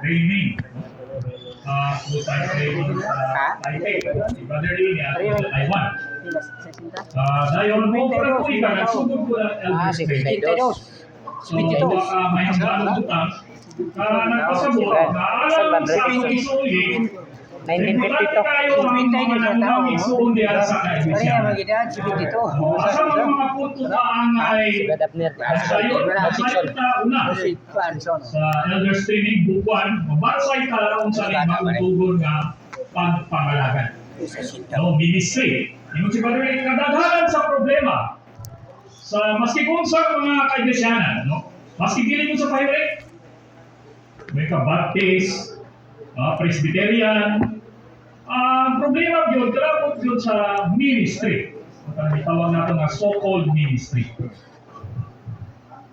Training. Full-time training sa Taipei. Si Brother Lin yan, sa Taiwan. Dahil mo ko na po ika, nagsugod ko ng Elvis Training. So, baka may hanggang utang. Nagpasabot, naalam sa aking isuuli, 1952. tayo ang mga nang isuuli at sa kaibisyan. Asa mga pututaan ay sayo ta una sa Elders Training bukuan, mabansay ka kung sa magtugon nga pagpangalagan. So, ministry. Yung si Brother kadaghanan sa problema sa maski kung sa mga kaibisyanan, no? Maski dili mo sa pahire, may ka-Baptist, Presbyterian, problema yun, kalapot yun sa ministry. Itawag natin nga so-called ministry.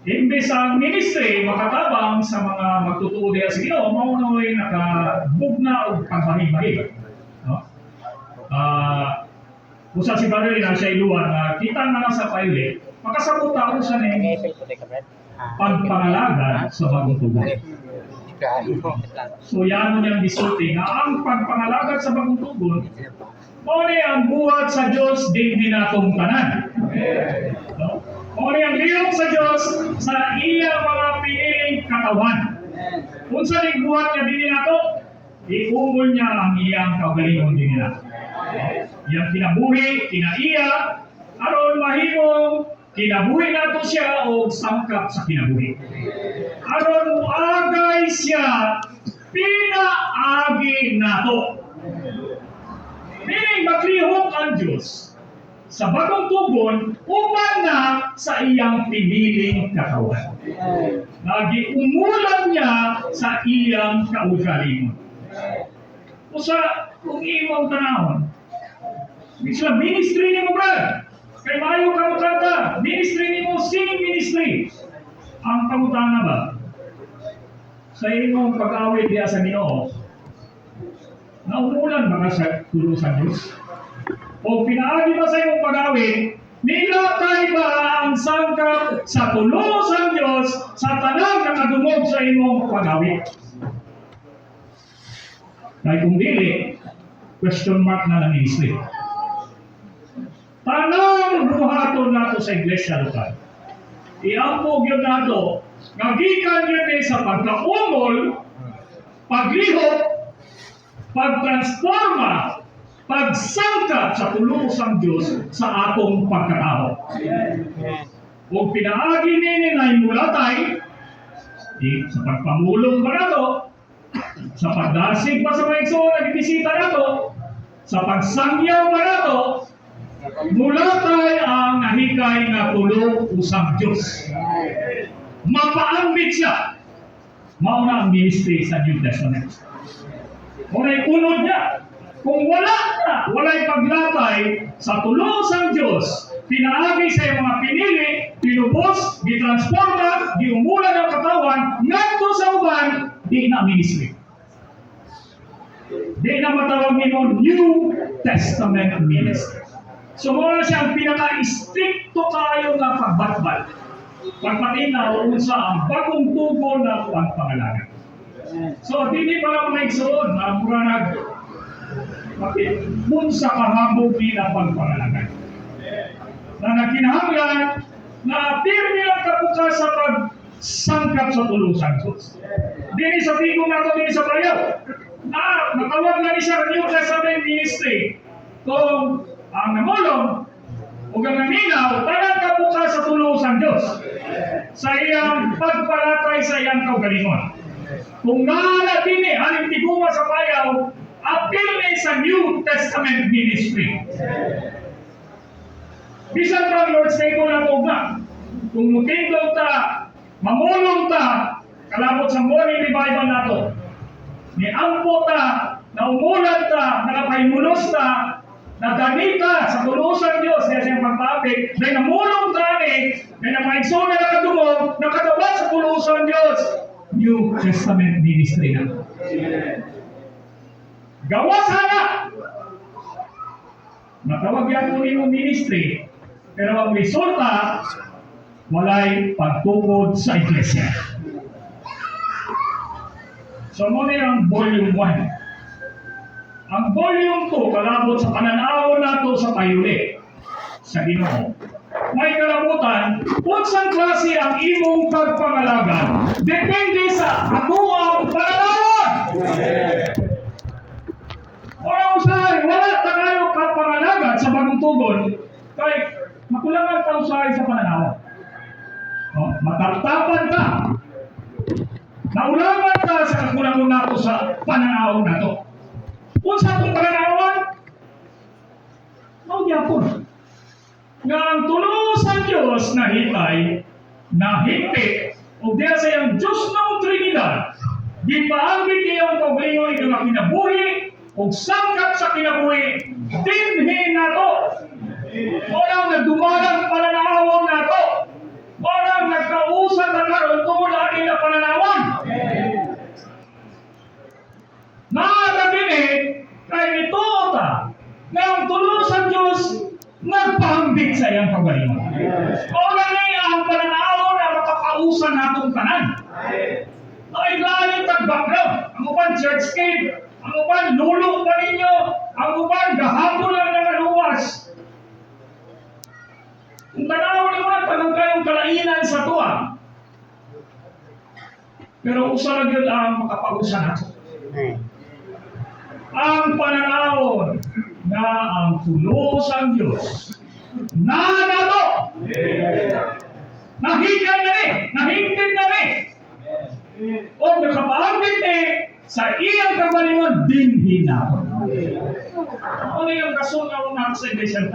Imbes ang ministry, makatabang sa mga magtutuo diya sa Ginoo, maunoy nakabugna o pagmahig-mahig. No? Kung sa si Brother Rinal siya iluwan, kita na sa pilot, makasabot ako sa nang pagpangalaga sa bagong tugon. So yan mo niyang bisulti na ang pagpangalaga sa bagong tugon, muna ang buhat sa Diyos din dinatong tanan. No? Muna ang liyong sa Diyos sa iya mga piniling katawan. Kung sa buhat niya din nato, iumol niya ang iyang kaugalingon din nato. Yang kinabuhi, kinaiya, aron mahimong kinabuhi nato siya o sangkap sa kinabuhi. Aron muagay siya, pinaagi nato. Meaning maglihok ang Diyos sa bagong tugon upan na sa iyang piniling katawan. Nagiumulan niya sa iyang kaugalingon. Kung imong tanawon, sila ministry ni mo, brad. Kay maayo ka mo kanta, ministry ni mo, singing ministry. Ang pangutana ba? Sa imong pag-awit diya sa Ginoo, naumulan ba ka sa tulo sa Diyos? O pinaagi ba sa imong pag-awit, nilatay ba ang sangkap sa tulo sa Diyos sa tanang nakadungog sa imong pag-awit? Dahil kung dili, question mark na ng ministry. Tanang buhaton nato sa iglesia lokal. Iambog yun nato, nagikan yun sa pagkaumol, paglihok, pagtransforma, pagsangkap sa tulusang Diyos sa atong pagkatao. Kung pinaagi nini na imulatay, sa pagpamulong pa nato, sa pagdasig pa sa mga igsoon na ibisita nato, sa pagsangyaw pa nato, mulatay ang nahikay na tulong usang Diyos. Mapaambit siya. Mauna ang ministry sa New Testament. Una'y unod niya. Kung wala'y paglatay sa tulong usang Diyos, pinaagi sa iyong mga pinili, pinubos, gitransforma, giumulan ang katawan, ngadto sa uban, di na ministry. Di na matawag nino New Testament ministry. So muna siyang pinaka-stricto kayo na pagbatbat. Pagpatinaw sa ang bagong tugon na pagpangalaga. So, hindi pala mga igsoon, mura kung sa kahabog na pagpangalaga. Na nakinahanglan, na pirmi ang kapukas sa pagsangkap sa tulusan Diyos. Dini sa tigong nato, dini sa bayaw. Natawag na ni siya New Testament ministry. Kung ang namulong o ang naminaw, talang kabuka sa tulusan Diyos sa iyang pagpalatay sa iyang kaugalingon. Kung naalatin haling tiguma sa bayaw, apil sa New Testament ministry. Bisan pa Lord's Table na po ba? Kung mutindog ta, mamulong ta, kalabot sa morning revival nato, ni ampo ta, naumulan ta, nakapaymunos ta, naganita sa tulusan Diyos kaya siyang pagpapit, dahil namulong tani, dahil ang mga igsoon na nakadumog, nakatabat sa tulusan Diyos. New Testament ministry na. Gawas sana! Natawag yan po yung ministry, pero ang resulta, walay pagtukod sa iglesia. So muna ang volume 1. Ang volume 2 kalabot sa pananaw nato sa payuli sa Ginoo. May kalabutan, unsang klase ang imong pagpangalaga depende sa atuang pananaw. Wala tayo kapangalaga sa bagong tugon kay makulangan ka usahay sa pananaw. Mataptapan ka. Naulangan ka sa kakulangan nato sa pananaw nato. Unsa itong pananawan? Magyapon. Nga ang tulo sa Diyos na hitay, na higpit, o diya sa iyang Diyos ng Trinidad, di paambit iyong kaugalingon ito na kinabuhi, o sangkap sa kinabuhi, dinhin nato. Walang nagdumalang pananawang nato. Walang nagkausap na karoon tungkol aking na pananawan. Nakakabini, kaya nito ta, na ang tulo sa Diyos, nagpahambit sa iyang pagalingon. O na ang pananaw na makakausan natong kanan. Ay lalim tag background. Ang uban churchscape, ang uban lulo pa ninyo, ang uban gahapon lang na maluwas. Kung tanaw ni mga tanong kayong kalainan sa tuwa. Pero usa lang yun ang makapausan nato. Ang pananawon na ang tulo sa Diyos na nato nahigan na nahingpit na o nakapaambit sa iyang kagalingon dinhin nato. Ano yung kasungaw nato sa Iglesia?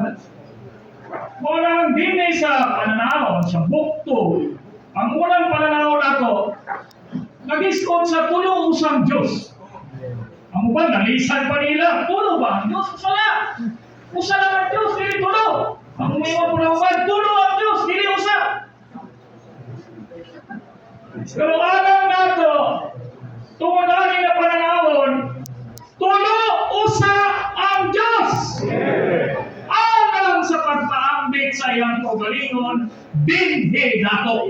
Walang dinhin sa pananaw, sa bukto. Ang unang pananaw nato nag-iskot sa tulo usang Diyos. Ang uban, nalisan pa nila. Tulo ba? Ang Diyos, usa na. Usa lang ang Diyos, dili tulo. Ang umiwan po ng uban, tulo ang Diyos, dili usa. Pero alam nato, tungunanin na pananawon, tulo, usa ang Diyos. Alam sa pagpaambit sa iyang kaugalingon, dinhi nato.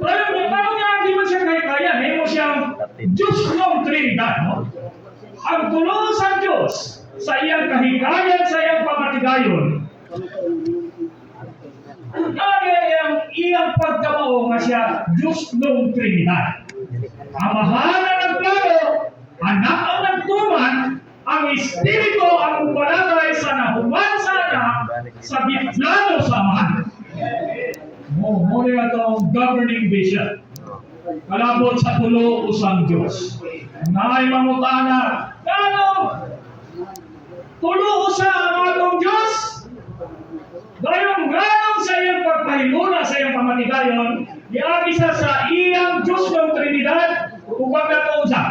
Paano niya hindi mo siya kaya? Hindi mo siyang Diyos ng Trinidad. No? Ang tulo sa Diyos, sa iyang kahigayan, sa iyang pamatigayon, kaya iyang pagkamao nga siya Diyos ng Trinidad. Amahanan ng plano, anak ang nagtuman, ang Espiritu ang upalagay sa nahuman sa anak, sa biplano sa amahan. Muna itong governing vision. Kalabot sa tulo usang Diyos. Naay mangutana, tulo usa ang atong Diyos? Dahil ganong sa iyang pagpahimula sa iyang pamatigayon, iagisa sa iyang Diyos ng Trinidad, upag na ito usa.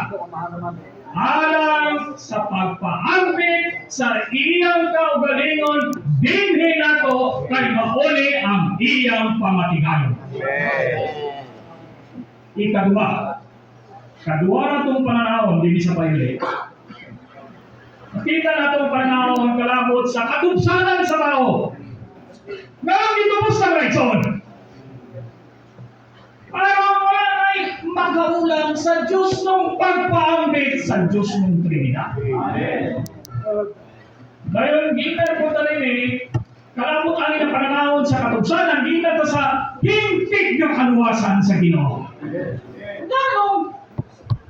Alang sa pagpaambit sa iyang kaugalingon, dinhi nato kay mauli ang iyang pamatigayon. Kadua na itong pananawon, hindi sa payuli. Nakita na itong pananawon kalabot sa katupsanan sa tao. Ngayon dito mo sa Rayson. Wala na'y magaulang sa Diyos ng pagpaambit sa Diyos ng Trinidad. Dahil gina po tayo kalabot ang ilang pananawon sa katupsanan, gina ta sa hingpit ng kaluwasan sa Ginoo. Ganong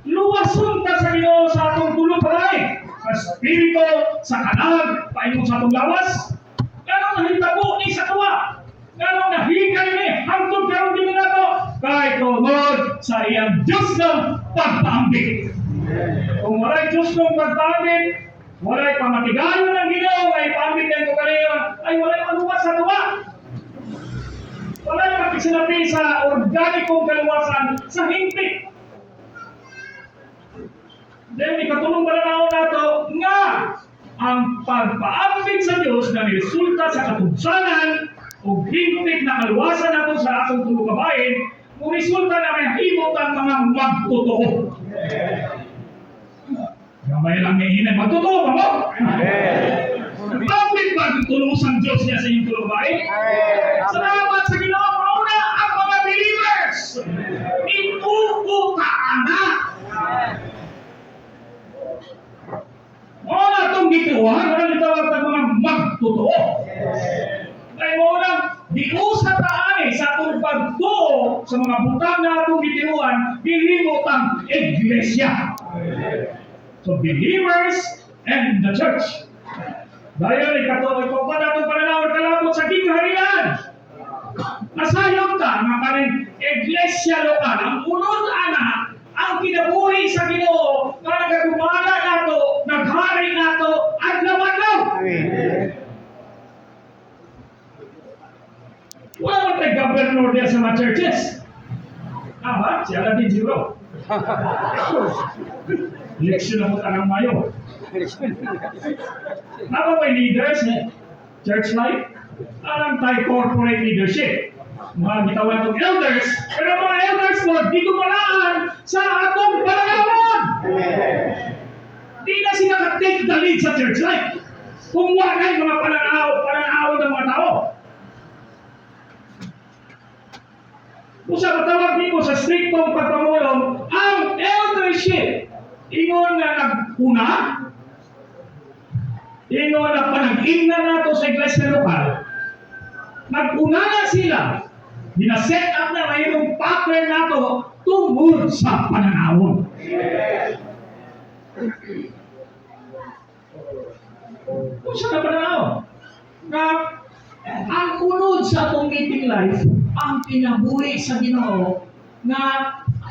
luwason ta sa Ginoo sa atong tulong palay. Sa Espiritu, sa kanag, paimong sa atong lawas. Ganong nahitabo ni sa tuwa. Ganong nahigay ni hangtod karon din nato kay tungod sa iyang Diyos ng pagpaambit. Kung walay Diyos ng pagpaambit, walay pamatigayon ng Ginoo ay paambit ng kaugalingon, ay walay maluwas sa tuwa. Walay makisinapi sa organikong kaluwasan sa hingpit. Then, ikatulong pananaw nato nga ang pagpaambit sa Diyos na resulta sa katubsanan o hingpit na kaluwasan nato sa atong tulong kabahin, kung resulta na may himot ang mga magtotoo. Gamay lang may hinay, magtotoo ba mo? Pambit ba ang tulong sa Diyos niya sa iyong tulong kabahin? Salamat sa Ginoo, mauna ang mga believer. sa mga butang na atong gitinuan, gihimo tang iglesia. So believers and the church. Dayon ikatuloy ko pa natong pananawon kalabot sa kingharian. Nasayong ta nga kaning iglesia lokal ang unod ana ang kinabuhi sa Ginoo nga nagagumala nato, naghari nato at lamagaw. Wala man tayo governor diya sa mga churches. Siya lang din zero. Election na mo tanang mayo. Napa may leaders, church life, alam tayo corporate leadership. Mga gitawan itong elders, pero mga elders mo, di kumalaan sa atong pananawon. Di na sila ka-take the lead sa church life. Kung wala yung mga pananaw ng mga tao. Kung sa matawag nimo sa striktong pagpamulong, ang eldership, ingon na nagpuna, ingon na panag-ingna nato sa iglesia lokal, nagpuna na sila, dina-set up na mayroong pattern nato tungkol sa pananawon. Kung sa pananawon, na ang unod sa atong meeting life, ang kinabuhi sa Ginoo na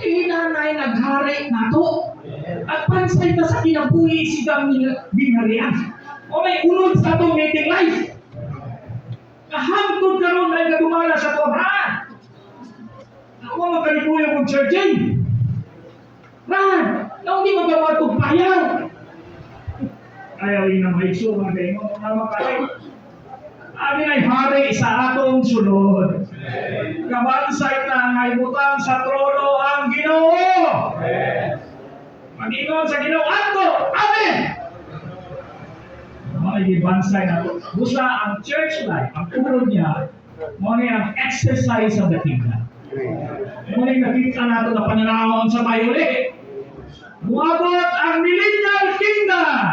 inanay naghari nato. At pansay ta sa kinabuhi sigang bingharian. O may unod sa atong meeting life. Kahangtod karon ay nagumala sa Tuhan. Ako magkalikuya kong churchin. Brad, naong di magawa itong payaw. Ayaw yun ang maiso, mga kayo, mga makalit. Amin ay hari sa atong sunod. Kabansay na ngay butang sa trono ang Ginoo. Mag-ingon sa Ginoo ato. Amen. Mga ibansay na ito. Busa ang church life, ang unod niya, mga ang exercise of the kingdom. Mga nakita natin na pananahon sa mayuli. Muabot ang millennial kingdom.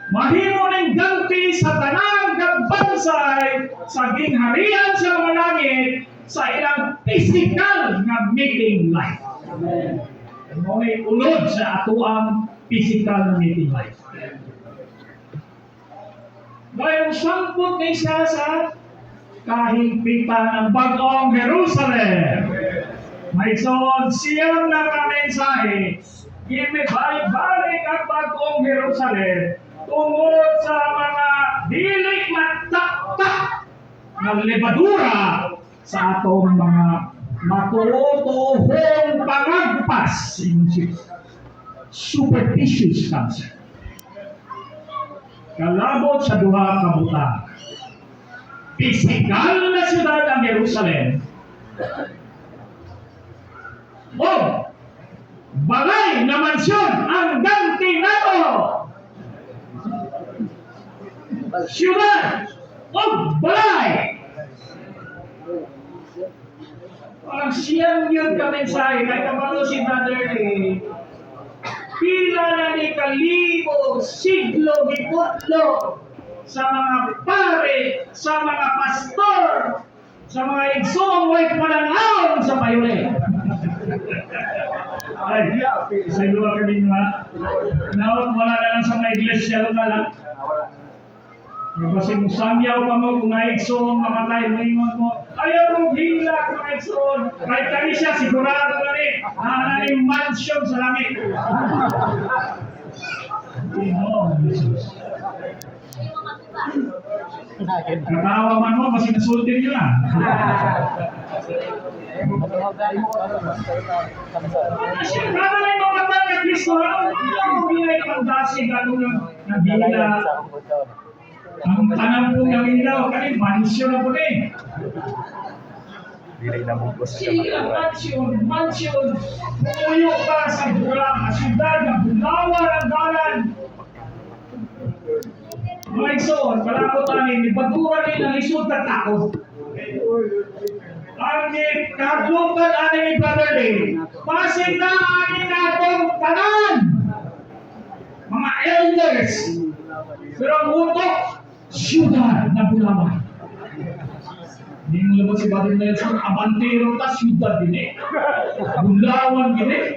Mahimo ng ganti sa tanang gagbansay sa gingharian sa mga langit sa ilang physical na meeting life. May unod sa atuang physical na meeting life. Ngayong sangkot ni siya sa kahimpitan ng bagong Jerusalem. May son siyang nakamensahe, imibalik ang bagong Jerusalem tungod sa mga dili mataktak ng lebadura sa atong mga matutuhong pangagpas, superstitious concept. Kalabot sa duha ka butang. Pisikal na siyudad ang Jerusalem. O balay na mansyon ang ganti nato. Siyudad o balay. Parang siyang yun ka mensahe. Kaya kabalo si Brother Lee. Pila na ni kalibo, siglo, giputlo sa mga pare, sa mga pastor, sa mga igsong white pananaon sa payuli. Ay, sa iluwa kami nga. Naot wala na lang sa mga iglesia lokal. Kasi musamyaw pa mo kung naigsoon, makatay mo ingon mo. Ayaw mong hila kung naigsoon. Kahit kami siya, sigurado na rin. Yung mansion sa langit. Katawa man mo, kasi nasultin nyo na. Kaya na yung mga tanga Kristo, ano yung pagdasig, ano yung nagila. Ang tanang po namin daw, kasi mansyon na po na eh. Siya mansyon, puyo ka sa bulang, asyudad, na bulawa ng dalan. Mga igsoon, palakot anin, ipatura rin ang isod na tao. Ang kahadlukan anin ni Brother Lee, pasig na anin natong tanan. Mga elders, pero ang utok, siyudad na Bulawan. Hindi mo naman si Brother Nelson, abantero ta, siyudad din eh. Bulawan din eh.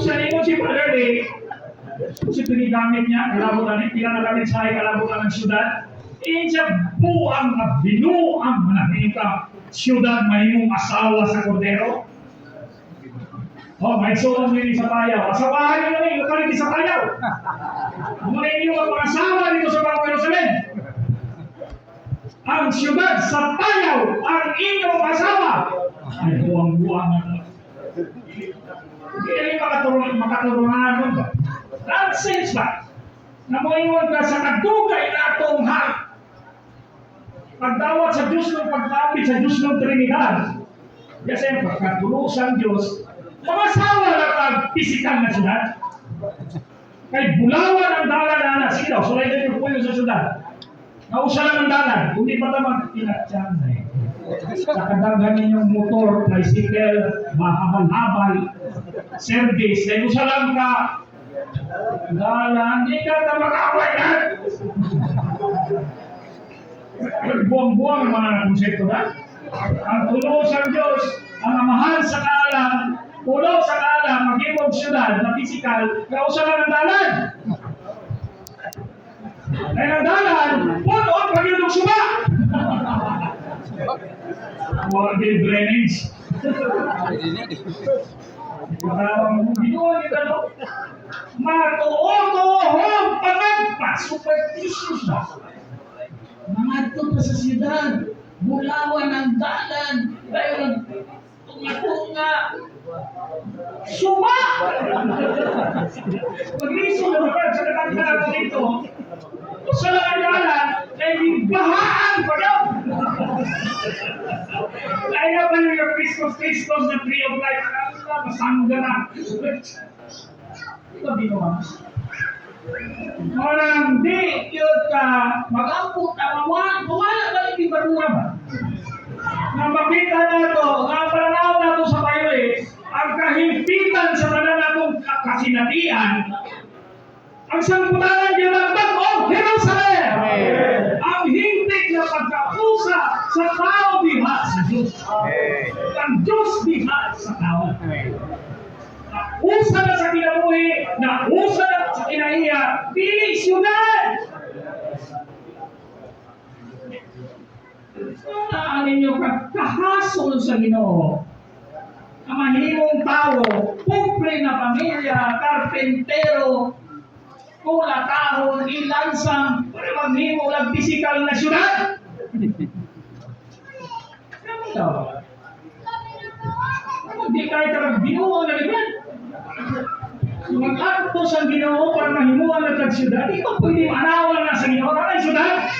Sa inyo si Brother eh, kasi pinigamit niya, kalabutan niya, pinanagamit sa ay kalabutan ng siyudad. Siya buang at binuang manahimik siyudad mahimong asawa sa kordero. Oh, may suong nyo sa payaw. Asawahan nyo na rin, kapalit sa payaw. Muna ninyo ang pangasawa dito sa Bagong Jerusalem. Ang siyudad sa payaw, ang inyong asawa. Ay, buang-buang na. Hindi rin makaturunan nun ba? Nonsense ba? Namoingon ka sa kadugay na atong ha. Pagdawat sa Diyos ng pagkapit sa Diyos ng Trinidad. Kasi pagkatulusan Diyos, pangasawa lang ang pisikal na syudad. Kay bulawan ang dalan na anak. Sige daw, sulay din yung puyo sa syudad. Nausa lang ang dalan. Kundi pa naman tinatyan na eh. Sa kadaghan ninyong motor, tricycle, mahabal-habal, service, dahil usa lang ka. Dalan, hindi ka na makaway na. Buang-buang ang mga konsepto na. Ang tulo sa Diyos, ang mahal sa kaalam, ulo sa kaalam, mag-ibog syudad na pisikal, kausa lang ang dalan. Dahil ang dalan, puno ang pag-ibog suba. Water drainage. Binuha niyo gano. Matuo-tuohong pagagpas, superstitious na. Mga ito pa sa siyudad, bulawan ang dalan, dahil tunga-tunga, suma! Pag-iso na ba sa katangkalan ko dito, sa lang dalan, ay bahaan pa yun! Kaya pa yung Christos na tree of life, masangga na. Ito binuha. Orang di yun ka mag-amput ang mawala ba yung ibarura ba? Na makita na ito, nga pananaw na ito sa kayo eh, ang kahimpitan sa tanan natong kasinatian, ang sangkutanan niya ng Bagong Jerusalem, ang hintik na pagkapusa sa tao diha sa Diyos. Ang Diyos diha sa tao. Usa na sa kinabuhi, na usa na sa kinaiya, dili siyudad! Saan ninyo kahasol sa Ginoo? Ang mahimong tao, kumple na pamilya, karpentero, kula tahon, ilansang, para maghimo lang pisikal na siyudad? Ano daw? Hindi kahit ang binuo na rin. Mag-actos ang Ginoo para mahimuan ng siyudad, di ba pwede manawan na sa Ginoo? Ang siyudad?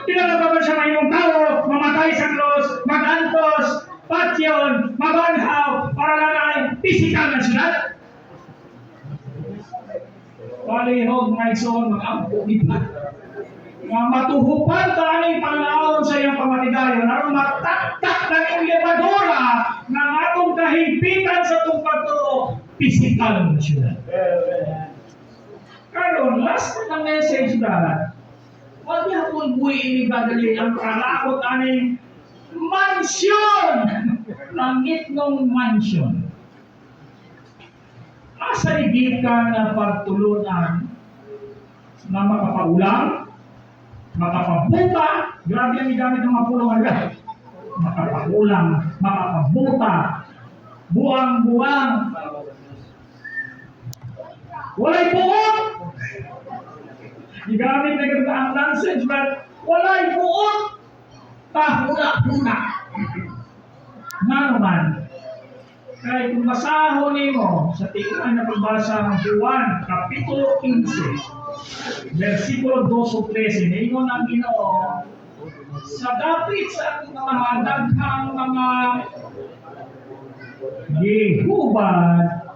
Pinagabagan sa mayong tao, mamatay sa krus, mag-antos, patyon, mabanhaw, para lang ay pisikal na siyudad. Palihog nga ison, mag-ampo iba. Nga matuhupan ka aning panglaon sa iyong pamatigayon, naroon mataktak ng iyong lebadora ng atong kahimpitan sa itong pagturo, pisikal na siyudad. Karon, last na message na, huwag niya kung buwiin ni Badali ang kalakot aning mansyon! Langit ng mansyon. Asa ka na pagtulunan na makapaulang, makapabuta, grabe ang gamit ng mga pulungan ka. Makapaulang, makapabuta, buang-buang. Walay buot! Igamit na ganda ang nonsense, but walay buot! Tahuna-huna. Nga naman, kahit kung masahon mo sa tingnan na pagbasa ng Juan, Kapitulo 15, versikulo 2 o 13, ingon ang Ginoo, sa dapit sa ating mga daghang mga gihubad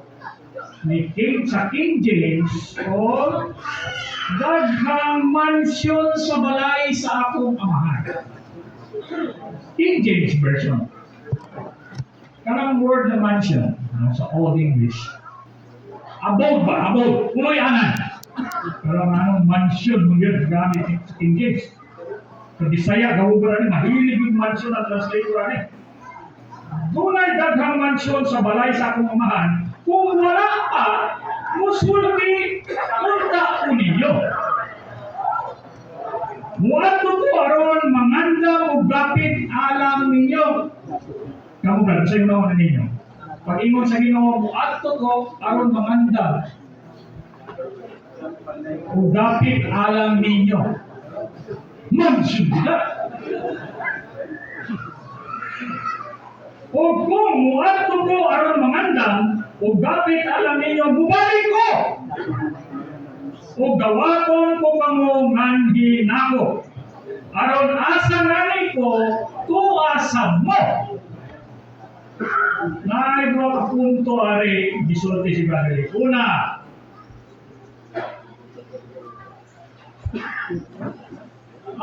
ni sa King James, o daghang mansyon sa balay sa akong amahan. King James Version. Kanang word na mansion sa Old English. Abode ba? Abode. Punoy anan. Parang anong mansion mo yun, gamit sa King James. Sa Bisaya, gawin ni mahilig yung mansion at translator ni. Dunay daghang mansion sa balay sa akong amahan, kung wala pa, musulti, punta ko ninyo. Muadto ko aron manganda o gapit alam ninyo. Kamu ba sa inyo na ninyo? Pag ingon sa Ginoo, muadto ko aron manganda o gapit alam ninyo. Mansion na. O kung muadto ko aron mangandam o gapit alam ninyo, bubalik ko. O gawaton ko kamo nganhi nako. Aron asa nganay ko, tuasa mo. Naay mga punto ari, gisulti si Brother. Una,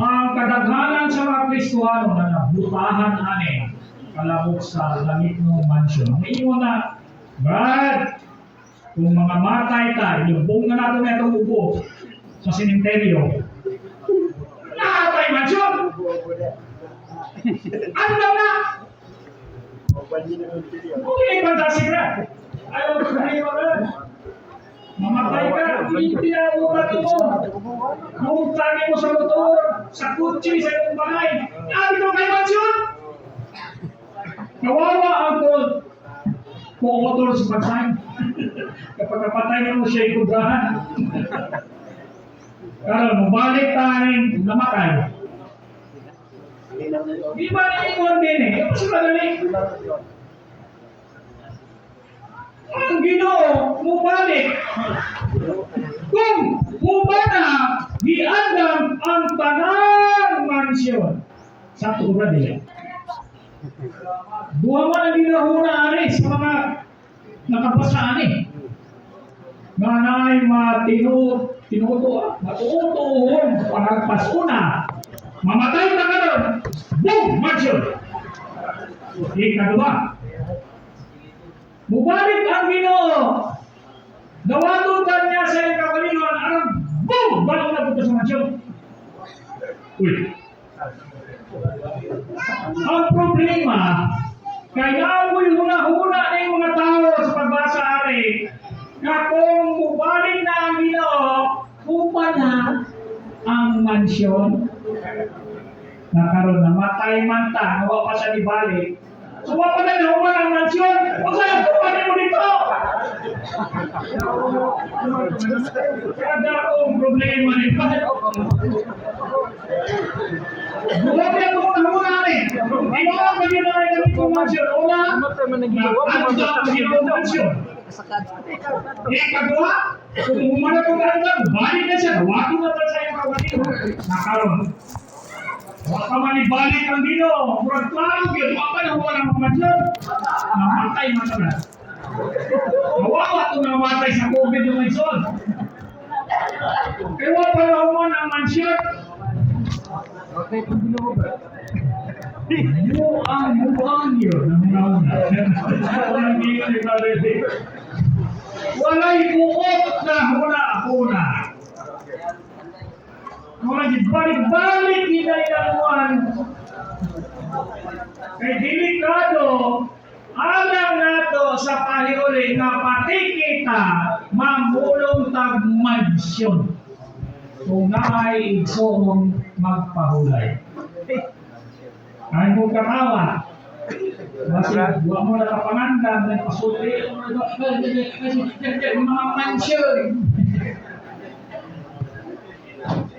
ang kadaghanan sa mga Kristohano na nabutahan ani kalabok sa langit ng mansion. May na, Brad, kung mga matay ta, yung na nato na itong upo sa simenteryo, nakatay mansion! Ano na? Okay, fantastic na. Ayaw ko na iyo na. Mamatay ka, hindi na mo matuto. Mungtani mo sa motor, sa kutsi, sa iyong bahay. Ano ito kay mansion? Kawawa ang po-motor sa pagsay. Kapag napatay na mo siya ikubrahan. Karon, mabalik tayo namatay. Di ba na ikuhan din eh? Kasi madali. Ang Ginoo, mubalik. Kung mubana, giandam ang tanang mansyon. Sa tuwa nila. Buha man ang ginahuna ani sa mga nakapasa ani. Nanay tinuto, matutuhon, pagpasuna. Mamatay na karon. Boom! Mansion! Ikadua. Mubalik ang Ginoo. Dawatutan niya sa iyong kakalingon. Arang boom! Balik na punta sa mansion. Uy. Ang problema, kaya ako'y huna-huna na yung mga tao sa pagbasa ari, na kung mubalik na ang Ginoo, upa na ang mansyon. Nakaroon na matay man ta, nawa pa siya ibalik. So, pa na naman ang mansyon. Huwag sa'yo, kumanin mo dito! Kada akong problema ni Pat. Buwan niya kung nahuna rin. Ino ang pag-inaway kami kong mansyon. Una, nakanda ang ginawang mansyon. Ikagawa, kung umana kong gandang, balik na siya. Nawako na pa sa'yo kawanin. Nakaroon. Huwag ka manibalik ang Ginoo. Murag klaro, yun. Huwag ka na huwag ang mansyon. Namatay man na. Nawawa ito namatay sa COVID yung mansyon. Kaya huwag pa na huwag ang mansyon. Okay, pag Ginoo ba? Muang yun. Ang yun. Walay buot na huna-huna. Mga balik-balik hinayangwan. Kay delikado, alam nato sa pahiuli nga pati kita mamulong tag mansyon. Kung naay igsoong magpahulay. Ay mo katawa. Kasi buwa mo na kapangandang na pasulti. Mga mansyon.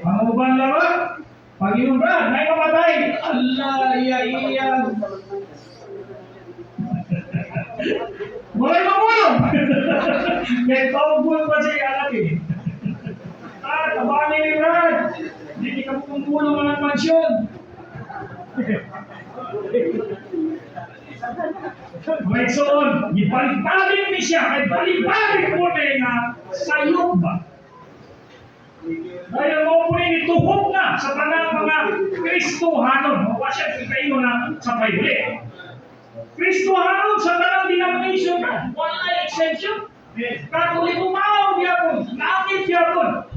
Ang uban lawan, pag-inom ba, may kamatay. Allah, iya. Mulai mamulong. Kaya taubul pa siya anak eh. Tabani ni Brad. Hindi ka pumulong ng mansyon. May soon, ibalik-balik ni siya, may balik-balik mo na nga sayok ba? Dahil mo po rin ituhog na sa tanang mga Kristohanon. Mawa siya kayo na sa Bible. Kristohanon sa tanang denomination na. Wala exemption. Katoliko mao diapon. Nakit diapon.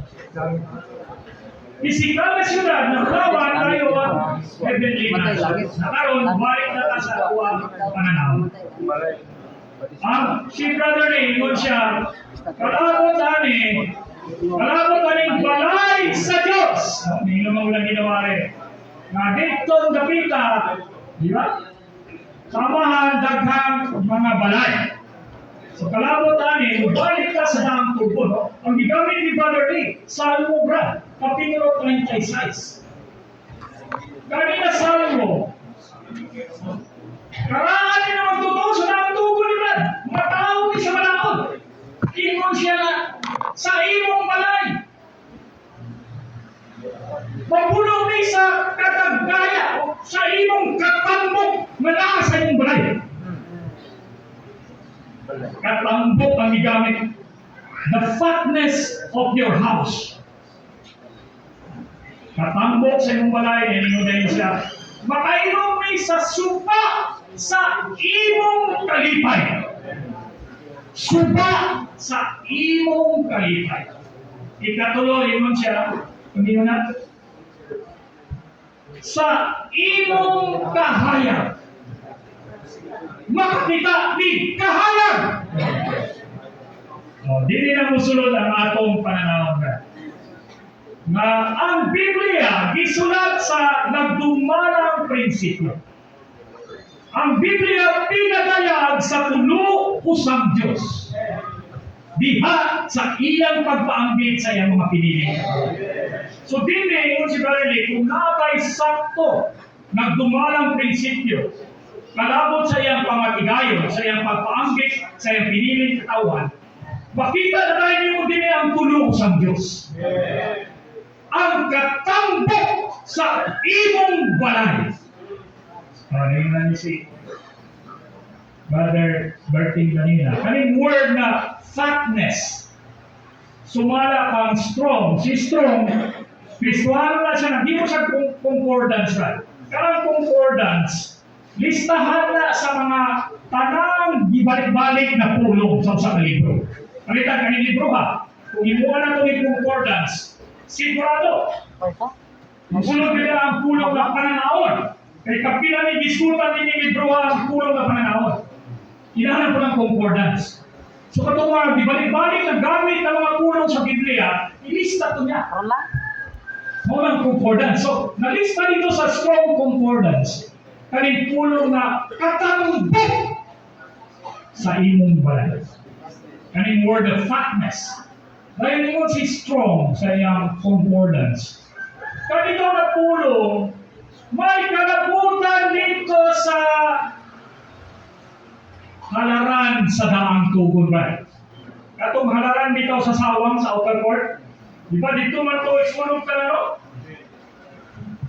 Pisikal na syudad na laban tayo ang heavenly nation. Nakaroon, balik na ta sa uwang pananaw. Si Brother Ray, yun siya, kalabot aning balay sa Diyos. Hindi naman lang ginawa rin. Nga ditong dapita, di ba? Samahan, daghang mga balay. So kalabot ani, balik ka sa daang tubo. No? Ang gigamit ni Brother Ray, Salmo Brad, Kapitulo 36. Kanina Salmo, karaan niya na magtotoo sa daang tubo ni Brad. Matao ni sa malaon. Ingon siya na sa imong balay. Mabulong ni sa katagaya, sa imong katambok, mala sa imong balay. Katambok ang gigamit. The fatness of your house. Katambok sa imong balay, ninyo din siya. Makainom ni sa supa sa imong kalipay. Supa sa imong kalipay. Ikatuloy, yun siya. Hindi mo na. Sa imong kahayag. Makakita ni kahayag. Dili na musulod ang atong pananaw na ang Biblia gisulat sa nagdumalang prinsipyo. Ang Biblia pinadayag sa tulo usang Diyos. Diha sa iyang pagpaanggit sa iyang mga pinili. So dili yun si Brother Lee, kung natay sakto nagdumalang prinsipyo, kalabot sa iyang pamatigayon, sa iyang pagpaanggit, sa iyang piniling katawan, makita na tayo niyo din ang tulo usang Diyos. Ang katambok sa imong balay. Ano na ni si Brother Berting kanina. Kaning word na fatness. Sumala kang strong. Si strong, Kristuano na siya. Hindi mo siya concordance na. Karang concordance, listahan na sa mga tanang gibalik-balik na pulong sa usang libro. Palitan ka ni libro ha. Kung imuha na ito yung concordance, sigurado. Masunod nila ang pulong na pananaon. Kaya kapila ni diskutan ni libro ang pulong na pananaon. Hinahanap ko ng concordance. So katong mga dibalik-balik na gamit ng mga pulong sa Biblia, ilista ito niya. Walang concordance. So, nalista dito sa strong concordance. Kaning pulong na katambok sa imong balay. Kaning word of fatness. Dahil mo si strong sa iyang concordance. Kanito na pulong, may kalabutan dito sa halaran sa daang tugon ba? Katong halaran dito sa sawang sa outer court, di ba dito man ito ismanog ka na no?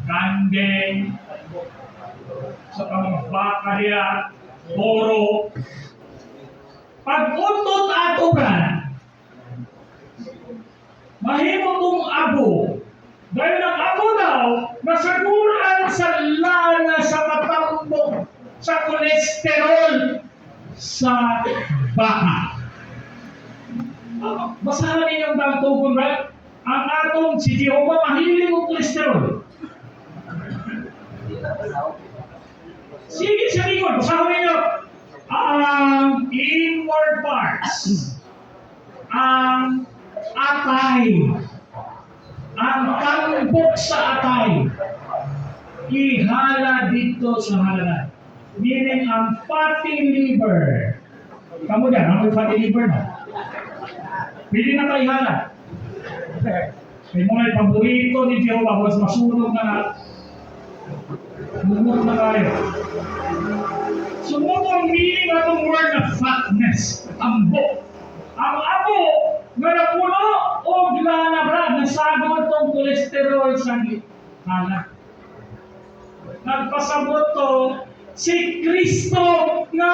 Kandeng, sa pambaka niya, toro. Pag-utot ato ba, mahimo kong abo. Dahil ang abo daw, nasaguran sa lana sa katambok, sa kolesterol, sa baka. Basahan ninyo ang daang tugon ba? Ang atong si Jehovah mahilig ng kolesterol. Sige sa likod, basahan ninyo. Ang inward parts, ang atay, ang tambok sa atay, ihala dito sa halalan. Meaning ang fatty liver. Kamu dyan, ang fatty liver na. Pwede na tayo ihala. May mga paborito ni Jehovah, mas masunog na lumot na tayo. Sumunod ang meaning na itong word na fatness, ambok. Ang abo, na napuno o glanabra, nasagod itong kolesterol sa hala. Nagpasabot to si Kristo na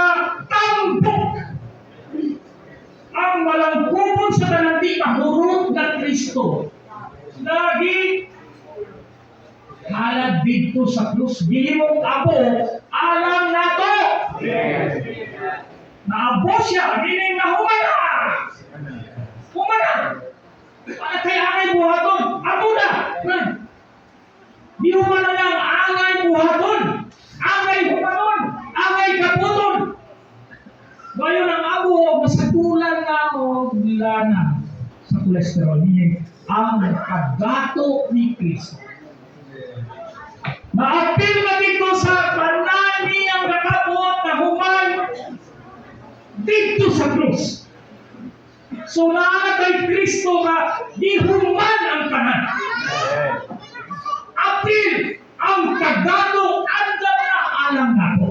tambok. Ang walang kupon sa tananti, mahurot na Kristo. Lagi halad dito sa krus, gihimong abo, alam na to. Naabo siya, hindi na humana. Humana. Para kaya angay buhaton. Amo na. Man. Di human na lang angay buhaton. Angay humanon. Angay kaputon. Ngayon ang abo, masatulan na o dilana sa kolesterol. Meaning, ang kagato ni Kristo. Maapil na dito sa panani ang nakabot na human dito sa krus. So na kay Kristo nga di human ang tanan. Apil ang kagato andam na alam nato.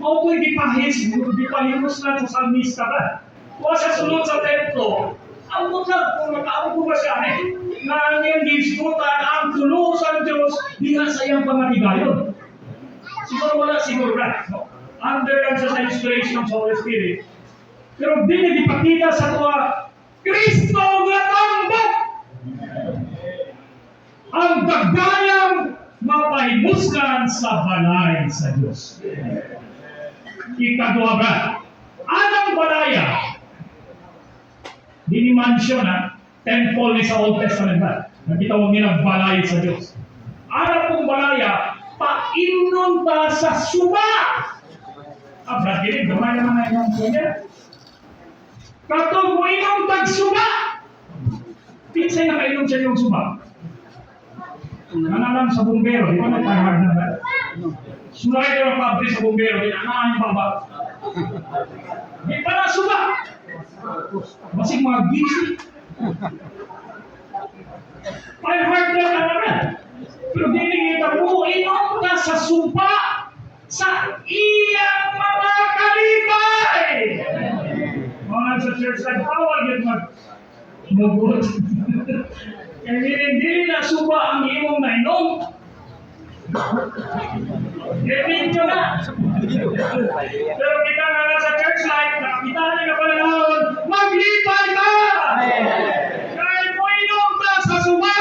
Mao ko'y gipahimos na sa salmista ba? Kung sa sulod sa templo, ang mutlak kung nakaampo ba siya na ang iyang gisgutan ang tulusan Diyos diha sa iyang pamatigayon. Siguro na. No? Under lang sa inspiration ng Holy Spirit. Pero di na ipakita sa tuwa, Kristo nga tambok! Ang dagayang mapahimuskan sa balay sa Diyos. Ikadua ba? Anong balaya? Di ni mansion ha? Temple ni sa Old Testament ba? Nagkitawag nila balay sa Diyos. Ano pong balaya? Painon ta sa suba! Brad, gini, gamay naman na yung punya. Katong mo inom tag-suba! Pinsay nakainom siya yung suba. Nanalang sa bumbero, di ba nagtahard na ba? Sulay ka ng pabri sa bumbero, dinanahan yung baba. Di pa na suba! Masing mga gisi. Pahard na naman. Pero dinigita mo, inom ka sa suba sa iyang mga kalibay! Mga sa church like, bawal yun mag-mugot. Kaya hindi na suba ang imong na inom. Hindi nyo na. Pero kita nga sa church life, nakakita na panahon, maglipay ka! Kahit mo inom ka sa suba,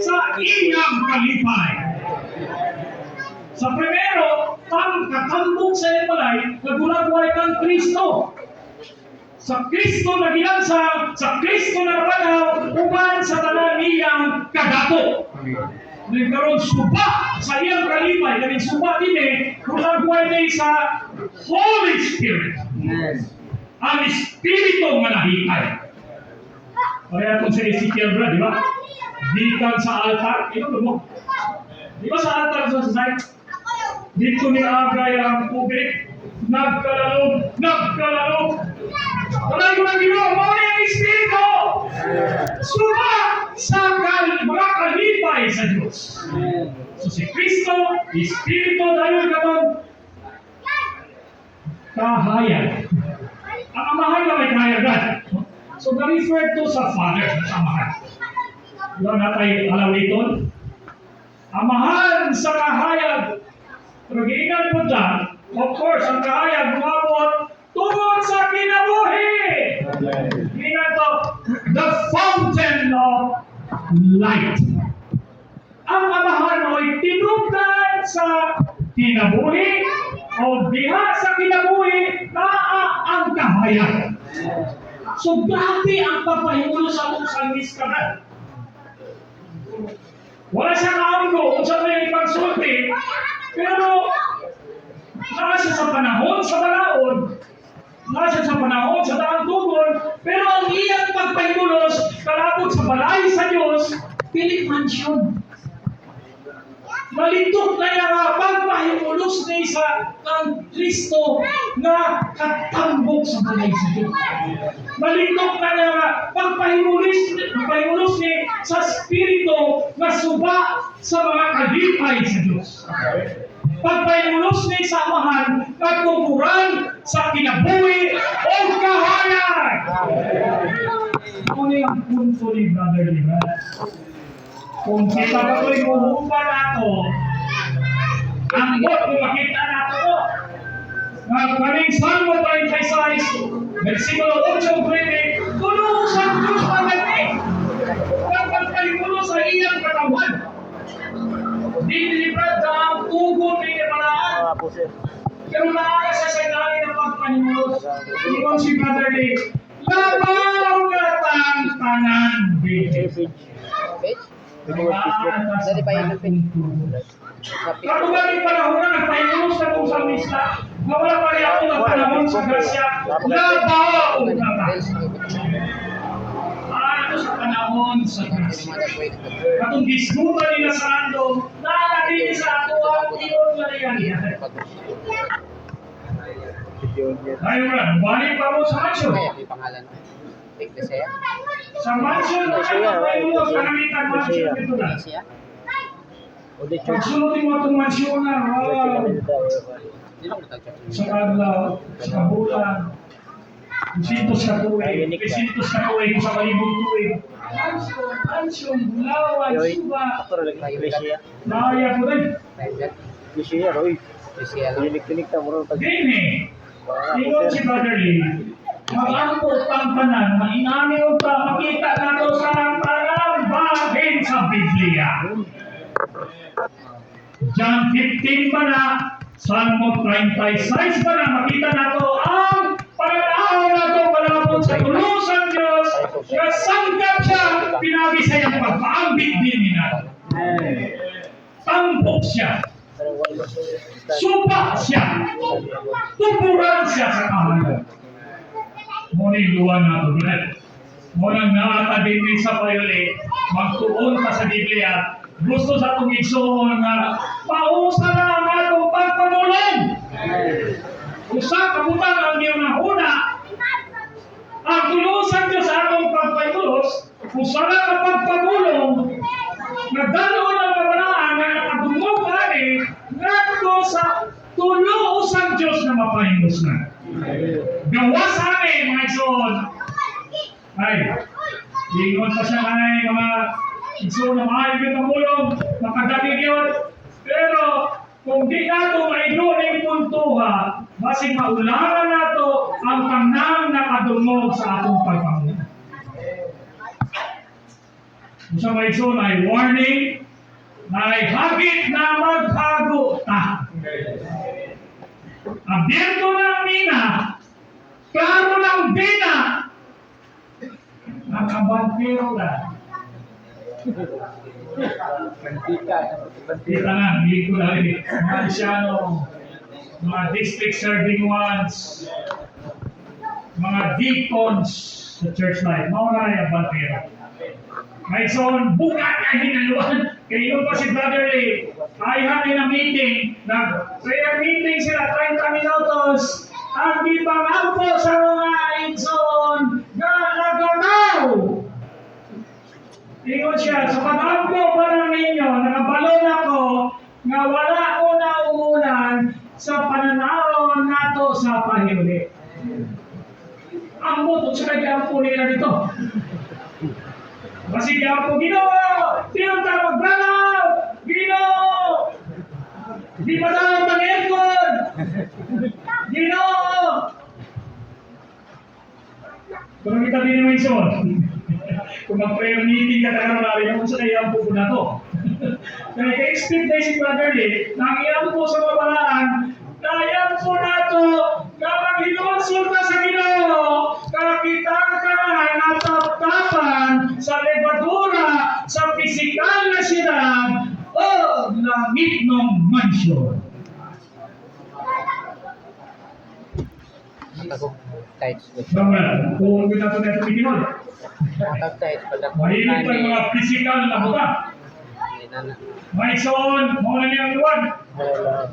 sa iyang kalipay. Sa primero, katambok sa iyong balay, nagulagway kang Kristo. Sa Kristo na gilansa, sa Kristo na napanaw, uban sa tanan niyang kagato. Nagkaroon suba sa iyang kalipay, naging suba din kulagway din sa Holy Spirit. Ang Espiritu nga nahikay. Kaya kung sa Ezekiel bro, di ba? Dikan sa altar, ito mo. Di ba sa altar sa site? Dito ni Agay ang tubig, nagkalalog. Wala yung mga ginawa, mga yung Espiritu! Suba sa mga kalipay sa Diyos. So si Kristo, Espiritu, dahil kapag kahayag. Ang amahan na may kahayagan. So na-refer to sa Father, sa amahan. Doon natin alawiton. Amahan sa kahayag. Pero giingat po dyan, of course, ang kahayag lumabot tungod sa kinabuhi. Giingat po, the fountain of light. Ang amahan mo'y tinugan sa kinabuhi o diha sa kinabuhi ang kahayag. So, grabe ang papahimulo sa salmis ka na. Wala siya kaanggo kung saan may ipagsulti, pero nasa sa panahon sa balaod, nasa sa panahon sa daang tugon, pero ang iyang pagpahimulos kalapot sa balay sa Diyos, pilit mansyon. Malitok na yung pagpahimulos na isa ng Kristo na katambok sa balay sa Diyos. Malitok na yung pagpahimulos ni sa Espiritu na suba sa mga kalipay sa Diyos. Pagpahimulos ni sa amahan katuturan sa kinabuhi o kahayag. Ano yung punto ni Brother Libras? Kung kita ba ko'y muhumba nato, ang bot kung makita nato ko, na kaming Salmo 36, versikulo 8-20, tulong sa Diyos pagdating, kapag palimulo sa iyang katawan. Dinilipad sa ang tugon ni Ibaraan. Pero naara sa sanali ng pagpanimulos. Iwan si Brother Lee, labaw na tanan. page. Page? Dali ba yun ang page? Sa Facebook. Katugaling panahon na nagpahimulos na kung sa mista, nawala pa rin ako ng panahon sa grasya, nabaon na ka. Reels ng ibig. Ano sa panahon sa grasya. Mother way to the Katong disguta nila sa ando, nakakadili sa ato ang iyon na riyan. Tayo na, balik pa mo sa mansion. Kaya may pangalan. Take the saya. Sa mansion, nagpahimulos, kanamitan mansion dito na. Siya. Pagsunod mo itong mansyon na, Hindi lang natag-chat. sa kadlaw, sa kabulan, sintos ka tuwing, sintos ka tuwing sa malibong tuwing. Mansyon, bulawan, suba, naya ko rin. Gini, ingon si Brother Lee, mag-angkot ang tanan, mainami o ta, makita na to sa lantaran, bahin sa Biblia. John 15 ba na, Salmo 36 ba na, makita na to ang pananaw na to palapot sa tulusan Diyos, na sanggap siya, pinagi sa iyang pagpaambit din nila. Tampok siya, supa siya, tuburan siya sa kahalan. Ngunit luwan na ito, Brad. Munang nakatagin din sa payuli, magtuon pa sa Biblia, gusto sa itong igsoon nga, pausa na ang atong pagpamulong. Usa, kabutang ang iyong nahuna, ang tulusan Diyos sa atong pagpayulos, usa na ang pagpamulong, nagdaloon ang kabanaan na nakadungog ani, ngadto sa tulusan Diyos na mapahimos na. Gawas ani, mga igsoon. Ay, ingon pa siya ay mga igsoon na maayon yung pamulong, makadamig yun. Pero, kung di nato maido ng puntuha, basig maulangan nato ang tanang nakadungog sa atong pagpamulong. Sa mga igsoon ay warning, na ay hagit na maghago ta. Abierto ng mina, klaro ng bina, nakabantero na. Kita na, hindi ko na rin. Mga Asyano, mga district serving ones, mga deacons sa church life, mauna na yung bantero. May son, buka na hinaluan. Kaya pa si Brother Lee, ayahan na meeting, prayer meeting sila, 30 minutos, ang ipangampo sa mga igsoon na naganaw. Ingon siya, sa pag-ampo pa lang ninyo, nakabalon ako nga wala ko na umunan sa pananaw nato sa pahuli. Ang moto sa kaya-ampo nila dito. Kasi kaya-ampo, Ginoo! Tinong tayo magbanaw! Ginoo! Di pa daw mag-aircon! Ginoo! Kung kita din naman ison, kung mag-prayer meeting ka na namin, kung sa kaya po na to. Kaya ka-expect na si Brother Lee, nangyayang po sa mabalaan, kaya po na to, kapag hinonsulta sa Ginoo, kakitaan ka na nataptapan sa lebadura, sa pisikal na siyudad, o langit ng mansyon. Matagog tights. Bagaimana? Kung kita ito na ito pinimol. Matag tights. Mahilig pa yung mga pisikal na buka. May son, mga niyang luwan.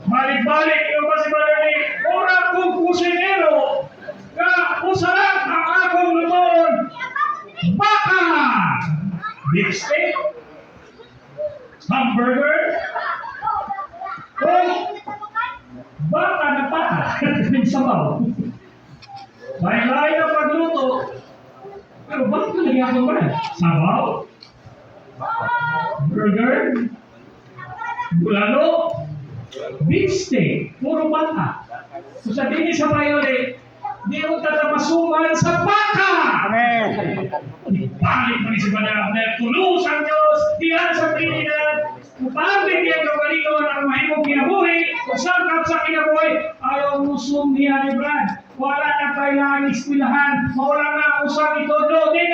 Balik-balik yung pa si Brother Lee. Ora kong kusinero, ka usalan ang akong luton. Baka! Beef steak? Hamburger? Kung baka na pata, yung sabaw. Lain-lain ang pagluto. Pero bakit nagyapon ba? Sabaw? Burger? Bulalo? Beef steak? Puro baka. So sabihin sa mayoli, di mo tatamasuman sa baka! Amen. Balik mo ni si Banang na tulos ang Diyos, diyan sa Trinidad. Upabig niya kagalingon ang mahimong kinabuhi, usangkap sa kinabuhi, ayaw musong niya ni Brad. Wala na kailangan iskwilahan, mawala na usang itodo din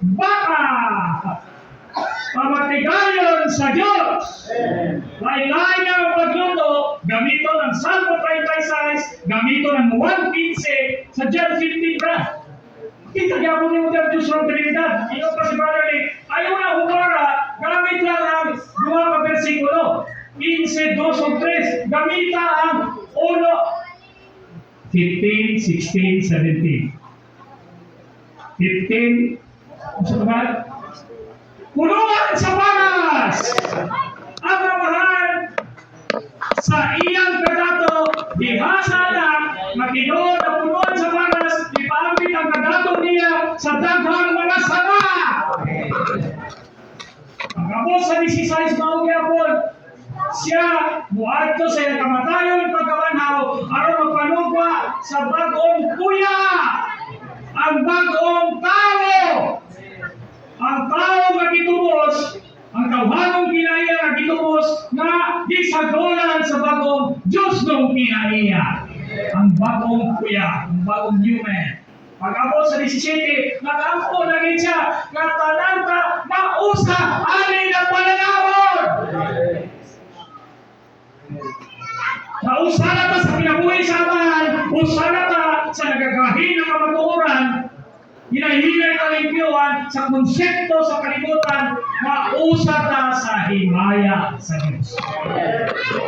baka. Pamatigayon sa Diyos. Lain-lain ang pagluto, gamito ng Salmo 36, gamito ng 1.15 sa John 15 bra. Kita niya po ni Mother Diyos ng Trinidad. Ino pa si Brother Lee, ayaw na humara, gamit lang ang 2 ka versikulo. 15, 2, 3, gamita ang 1, 15, 16, 17. 15, ano ba? Punuan sa paras! Ang amahan sa iyang kadato, dihasa na matinood na punuan sa paras, ipaambit ang kadato niya sa daghang mga sanga! Ang kapos sa 16 maugya po, siya muadto sa iyang kamatayon pagkawanhaw aron magpanugwa sa bagong kuya, ang bagong tao. Ang tao nga gitubos, ang tawhanong kinaiya nga gitubos na gisagolan sa bagong Diyos nung kinaiya. Ang bagong kuya, ang bagong human. Pag-abot sa 17, nag-ampo na rin siya, nga tanan ka, mausa, ani na pananawon! Nausara ta sa kinabuhi sa amahan, usara ta sa nagagahin ng kamatuoran, hinahinay kalimpyuan sa konsepto sa kalibutan, mausa ta sa himaya sa Diyos.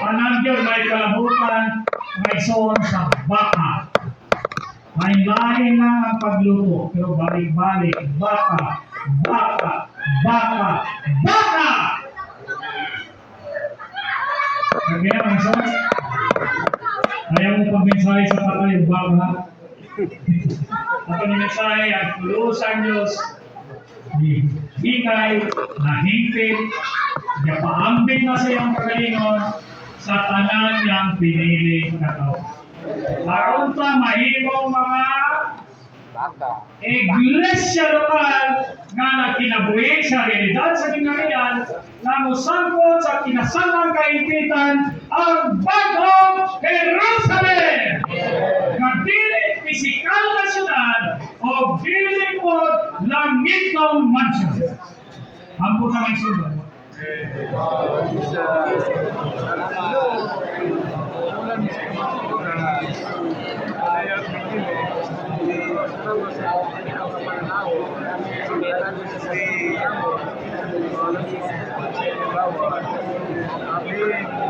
Anang Diyos may kalabutan, may son sa baka. May lain na ang pagluto, pero balik-balik, baka, baka, baka, baka! Kaya ang son, ayaw mo pag-mensahe sa patay, baka. Ako ni mensahe ang tulusan Diyos, hikay, nahingpit, paambit na sa iyong kagalingon sa tanan niyang pinili na tao. Aron ta mahimong mga Baka. iglesia lokal nga nagkinabuhi sa realidad sa kinarian na musangkot sa kinasamang kaimpitan ang bagong Jerusalem nga dili pisikal na syudad o dili po langit ng mansyon. Ampo na may sunod. Amin.